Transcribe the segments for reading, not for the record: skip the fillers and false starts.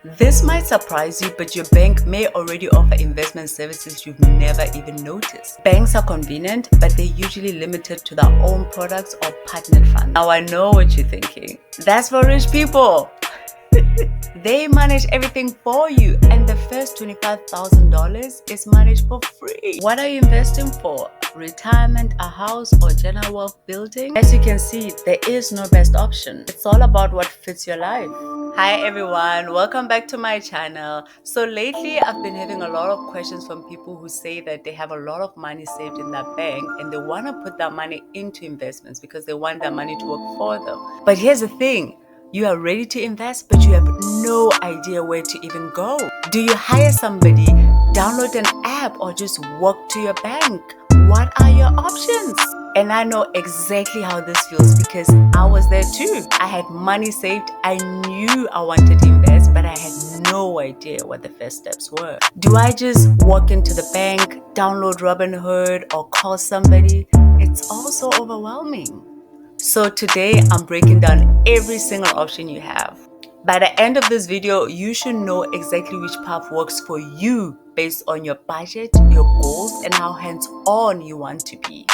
This might surprise you, but your bank may already offer investment services you've never even noticed. Banks are convenient, but they're usually limited to their own products or partnered funds. Now I know what you're thinking. That's for rich people. They manage everything for you, and the first $25,000 is managed for free. What are you investing for? Retirement, a house, or general wealth building? As you can see, there is no best option. It's all about what fits your life. Hi everyone, welcome back to my channel. So lately I've been having a lot of questions from people who say that they have a lot of money saved in their bank and they want to put that money into investments because they want that money to work for them. But here's the thing. You are ready to invest, but you have no idea where to even go. Do you hire somebody, download an app, or just walk to your bank? What are your options? And I know exactly how this feels because I was there too. I had money saved. I knew I wanted to invest, but I had no idea what the first steps were. Do I just walk into the bank, download Robinhood, or call somebody? It's also overwhelming. So today I'm breaking down every single option you have. By the end of this video, you should know exactly which path works for you based on your budget, your goals, and how hands-on you want to be.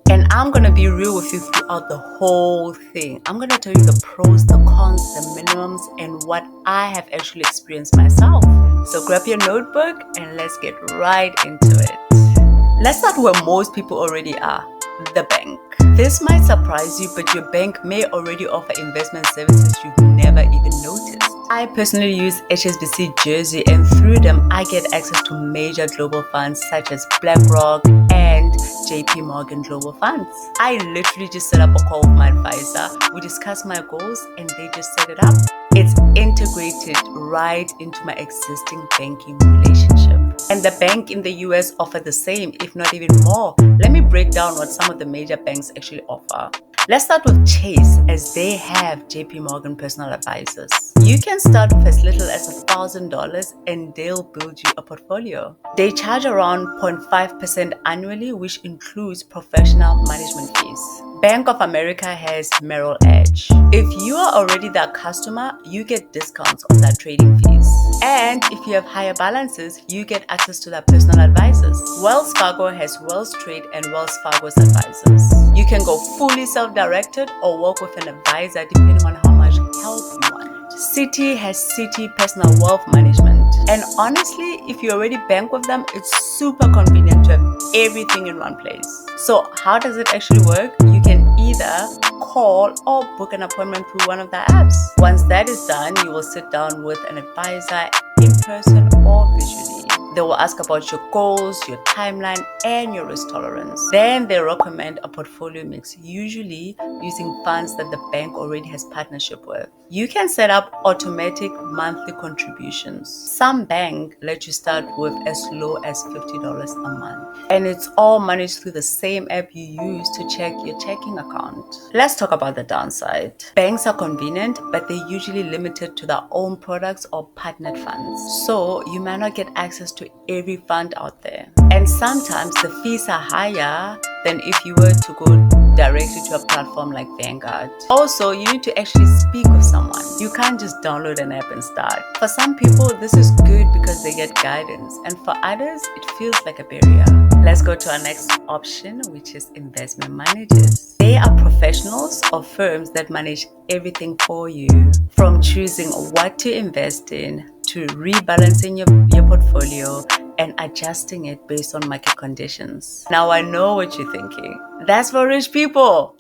And I'm going to be real with you throughout the whole thing. I'm going to tell you the pros, the cons, the minimums, and what I have actually experienced myself. So grab your notebook and let's get right into it. Let's start where most people already are, the bank. This might surprise you, but your bank may already offer investment services you've never even noticed. I personally use HSBC Jersey, and through them I get access to major global funds such as BlackRock and JP Morgan Global Funds. I literally just set up a call with my advisor. We discuss my goals and they just set it up. It's integrated right into my existing banking relationship. And the bank in the US offer the same, if not even more. Let me break down what some of the major banks actually offer. Let's start with Chase, as they have JP Morgan personal advisors. You can start with as little as $1,000 and they'll build you a portfolio. They charge around 0.5% annually, which includes professional management fees. Bank of America has Merrill Edge. If you are already that customer, you get discounts on that trading fees. And if you have higher balances, you get access to their personal advisors. Wells Fargo has Wells Trade and Wells Fargo's advisors. You can go fully self-directed or work with an advisor depending on how much help you want. Citi has Citi Personal Wealth Management. And honestly, if you already bank with them, it's super convenient to have everything in one place. So how does it actually work? You can either call or book an appointment through one of the apps. Once that is done, you will sit down with an advisor in person or visually. They will ask about your goals, your timeline, and your risk tolerance. Then they recommend a portfolio mix, usually using funds that the bank already has partnership with. You can set up automatic monthly contributions. Some banks let you start with as low as $50 a month. And it's all managed through the same app you use to check your checking account. Let's talk about the downside. Banks are convenient, but they're usually limited to their own products or partnered funds. So you might not get access to every fund out there. And sometimes the fees are higher than if you were to go directly to a platform like Vanguard. Also, you need to actually speak with someone. You can't just download an app and start. For some people, this is good because they get guidance, and for others, it feels like a barrier. Let's go to our next option, which is investment managers. They are professionals or firms that manage everything for you, from choosing what to invest in to rebalancing your portfolio and adjusting it based on market conditions. Now I know what you're thinking. That's for rich people.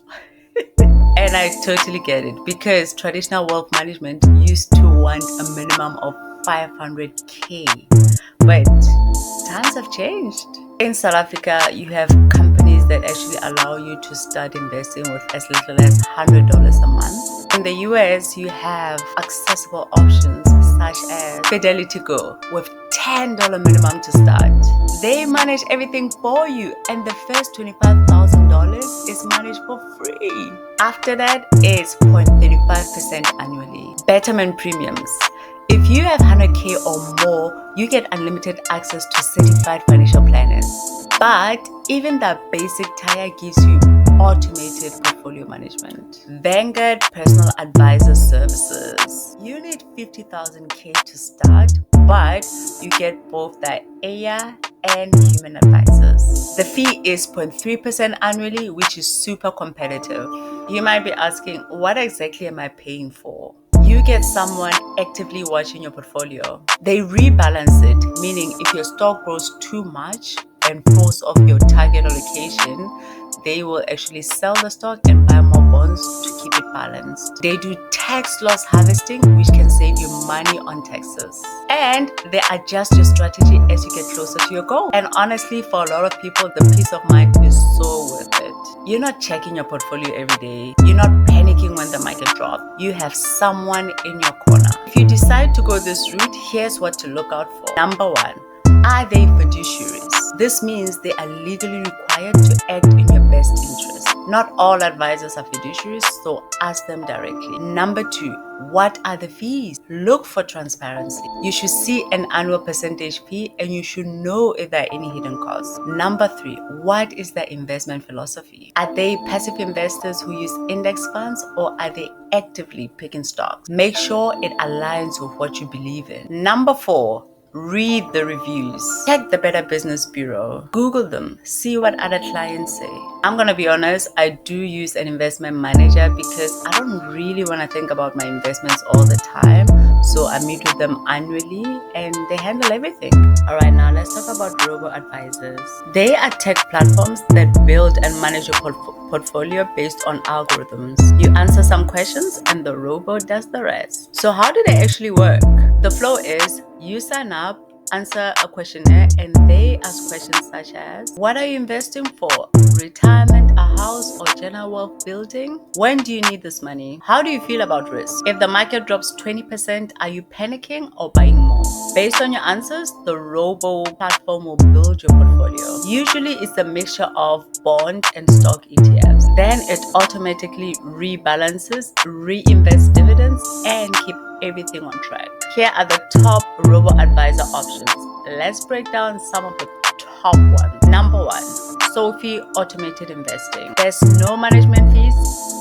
And I totally get it, because traditional wealth management used to want a minimum of 500K. But times have changed. In South Africa, you have companies that actually allow you to start investing with as little as $100 a month. In the US, you have accessible options such as Fidelity Go with $10 minimum to start. They manage everything for you, and the first $25,000 is managed for free. After that, it's 0.35% annually. Betterment premiums. If you have 100K or more, you get unlimited access to certified financial planners. But even that basic tier gives you automated portfolio management. Vanguard personal advisor services. You need 50,000 K to start, but you get both the AI and human advisors. The fee is 0.3% annually, which is super competitive. You might be asking, what exactly am I paying for? You get someone actively watching your portfolio. They rebalance it, meaning if your stock grows too much and falls off your target allocation, they will actually sell the stock and buy more bonds to keep it balanced. They do tax loss harvesting, which can save you money on taxes. And they adjust your strategy as you get closer to your goal. And honestly, for a lot of people, the peace of mind is so worth it. You're not checking your portfolio every day. You're not panicking when the market drops. You have someone in your corner. If you decide to go this route, here's what to look out for. Number one, are they fiduciaries? This means they are legally required to act in your best interest. Not all advisors are fiduciaries, so ask them directly. Number two, what are the fees? Look for transparency. You should see an annual percentage fee and you should know if there are any hidden costs. Number three, what is their investment philosophy? Are they passive investors who use index funds or are they actively picking stocks? Make sure it aligns with what you believe in. Number four, read the reviews. Check the Better Business Bureau. Google them. See what other clients say. I'm going to be honest, I do use an investment manager because I don't really want to think about my investments all the time. So I meet with them annually and they handle everything. All right, now let's talk about Robo-advisors. They are tech platforms that build and manage your portfolio based on algorithms. You answer some questions and the Robo does the rest. So how do they actually work? The flow is you sign up, answer a questionnaire, and they ask questions such as, what are you investing for? Retirement, a house, or general wealth building? When do you need this money? How do you feel about risk? If the market drops 20%, are you panicking or buying more? Based on your answers, the Robo platform will build your portfolio. Usually it's a mixture of bond and stock ETFs. Then it automatically rebalances, reinvests dividends, and keep everything on track. Here are the top robo-advisor options. Let's break down some of the top ones. Number one, SoFi automated investing. There's no management fees.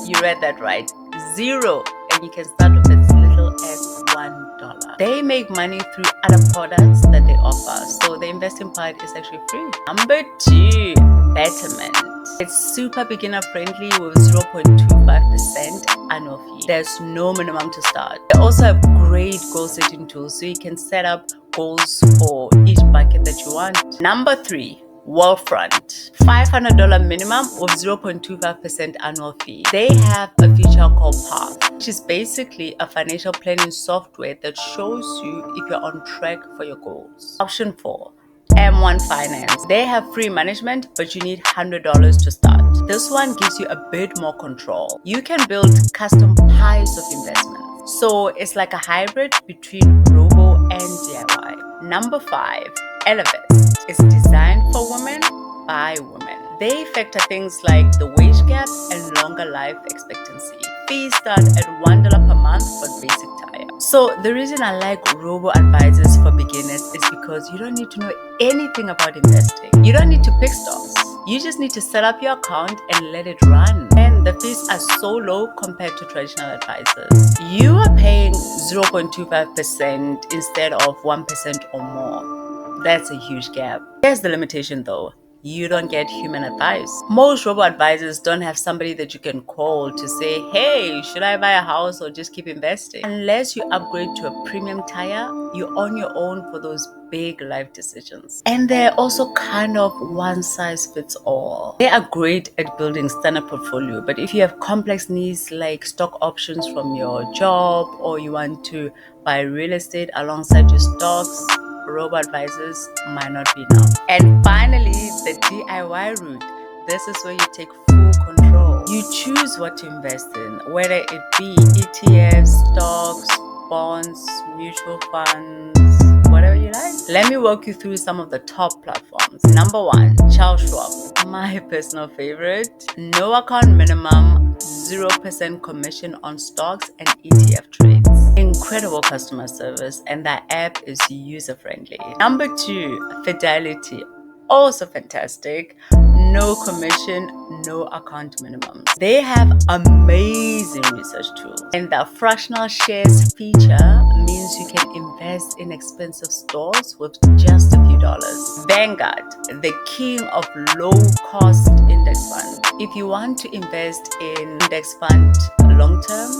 You read that right. Zero. And you can start with as little as $1. They make money through other products that they offer. So the investing part is actually free. Number two, Betterment. It's super beginner friendly with 0.25% annual fee. There's no minimum to start. They also have great goal setting tools so you can set up goals for each bucket that you want. Number three, Wealthfront. $500 minimum with 0.25% annual fee. They have a feature called Path, which is basically a financial planning software that shows you if you're on track for your goals. Option 4, M1 Finance. They have free management, but you need $100 to start. This one gives you a bit more control. You can build custom pies of investments. So it's like a hybrid between Robo and DIY. Number 5, Elevate. It's designed for women by women. They factor things like the wage gap and longer life expectancy. Fees start at $1 per month for basic tie-up. So the reason I like robo-advisors for beginners is because you don't need to know anything about investing. You don't need to pick stocks. You just need to set up your account and let it run. And the fees are so low compared to traditional advisors. You are paying 0.25% instead of 1% or more. That's a huge gap. Here's the limitation though. You don't get human advice. Most robo-advisors don't have somebody that you can call to say, hey, should I buy a house or just keep investing? Unless you upgrade to a premium tier, you're on your own for those big life decisions. And they're also kind of one size fits all. They are great at building standard portfolio, but if you have complex needs like stock options from your job or you want to buy real estate alongside your stocks, robo-advisors might not be enough. And finally, the DIY route. This is where you take full control. You choose what to invest in, whether it be ETFs, stocks, bonds, mutual funds, whatever you like. Let me walk you through some of the top platforms. Number 1, Charles Schwab, my personal favorite. No account minimum, 0% commission on stocks and ETF trades. Incredible customer service, and that app is user-friendly. Number 2, Fidelity, also fantastic. No commission, no account minimums. They have amazing research tools, and the fractional shares feature means you can invest in expensive stocks with just a few dollars. Vanguard, the king of low-cost index fund. If you want to invest in index fund long term,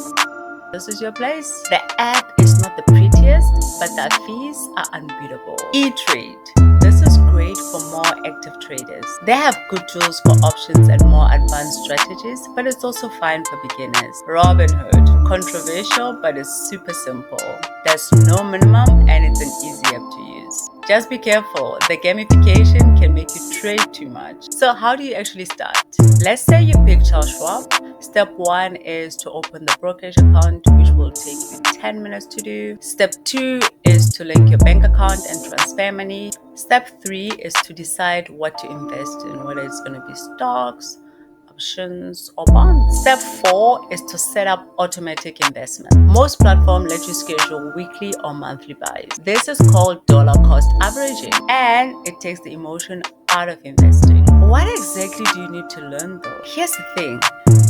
this is your place. The app is not the prettiest, but the fees are unbeatable. E-Trade. This is great for more active traders. They have good tools for options and more advanced strategies, but it's also fine for beginners. Robinhood. Controversial, but it's super simple. There's no minimum and it's an easy app to use. Just be careful. The gamification can make you trade too much. So how do you actually start? Let's say you pick Charles Schwab. Step 1 is to open the brokerage account, which will take you 10 minutes to do. Step 2 is to link your bank account and transfer money. Step 3 is to decide what to invest in, whether it's going to be stocks, options, or bonds. Step 4 is to set up automatic investment. Most platforms let you schedule weekly or monthly buys. This is called dollar cost averaging, and it takes the emotion out of investing. What exactly do you need to learn though? Here's the thing.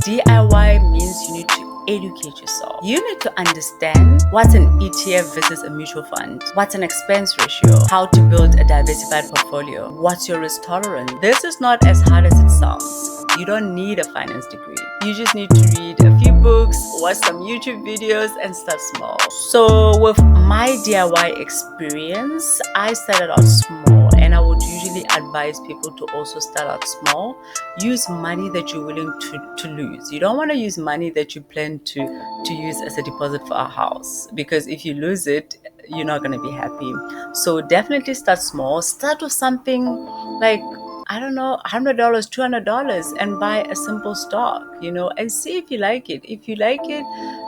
DIY means you need to educate yourself. You need to understand what's an ETF versus a mutual fund, what's an expense ratio, how to build a diversified portfolio, what's your risk tolerance. This is not as hard as it sounds. You don't need a finance degree. You just need to read a few books, watch some YouTube videos, and start small. So with my DIY experience, I started out small, and I would usually advise people to also start out small. Use money that you're willing to lose. You don't want to use money that you plan to use as a deposit for a house, because if you lose it, you're not going to be happy. So definitely start small. Start with something like, I don't know, $100, $200, and buy a simple stock, and see if you like it. If you like it,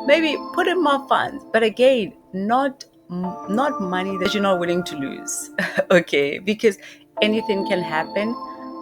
maybe put in more funds. But again, not money that you're not willing to lose. Okay, because anything can happen.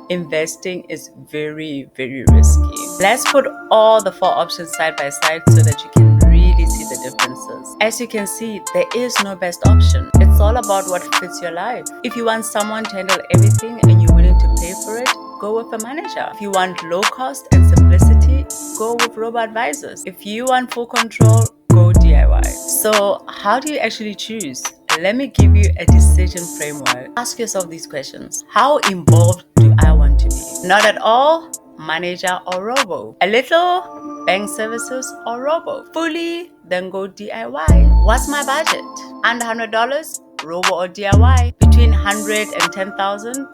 Investing is very, very risky. Let's put all the 4 options side by side so that you can really see the differences. As you can see, there is no best option. It's all about what fits your life. If you want someone to handle everything and you're willing to pay for it, go with a manager. If you want low cost and simplicity, go with Robo-advisors. If you want full control, go DIY. So how do you actually choose? Let me give you a decision framework. Ask yourself these questions. How involved do I want to be? Not at all, manager or robo. A little, bank services or robo. Fully, then go DIY. What's my budget? Under $100, robo or DIY. Between 100 and 10,000,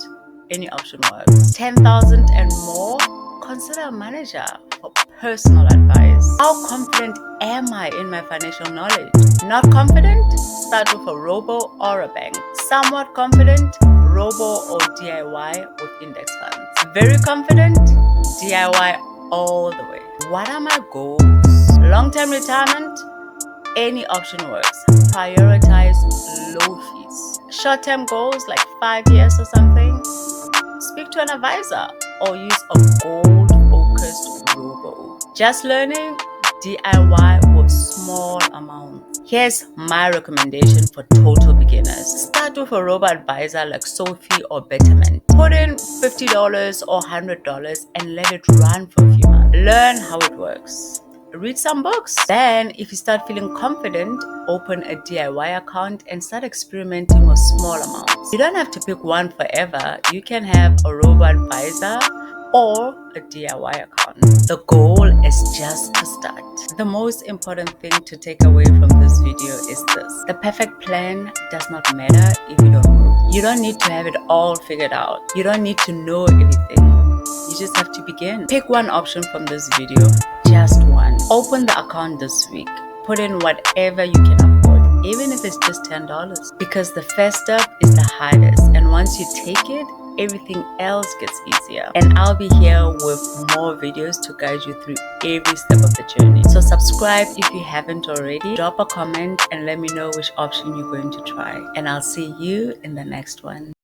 any option works. 10,000 and more, consider a manager for personal advice. How confident am I in my financial knowledge? Not confident? Start with a robo or a bank. Somewhat confident? Robo or DIY with index funds. Very confident? DIY all the way. What are my goals? Long-term retirement? Any option works. Prioritize low fees. Short-term goals like 5 years or something? Speak to an advisor or use a goal-focused robo. Just learning? DIY with small amounts. Here's my recommendation for total beginners. Start with a robo-advisor like SoFi or Betterment. Put in $50 or $100 and let it run for a few months. Learn how it works. Read some books. Then, if you start feeling confident, open a DIY account and start experimenting with small amounts. You don't have to pick one forever. You can have a robo-advisor or a DIY account. The goal is just to start. The most important thing to take away from this video is this. The perfect plan does not matter if you don't move. You don't need to have it all figured out. You don't need to know everything. You just have to begin. Pick one option from this video, just one. Open the account this week. Put in whatever you can afford, even if it's just $10. Because the first step is the hardest, and once you take it, everything else gets easier. And I'll be here with more videos to guide you through every step of the journey. So subscribe if you haven't already. Drop a comment and let me know which option you're going to try. And I'll see you in the next one.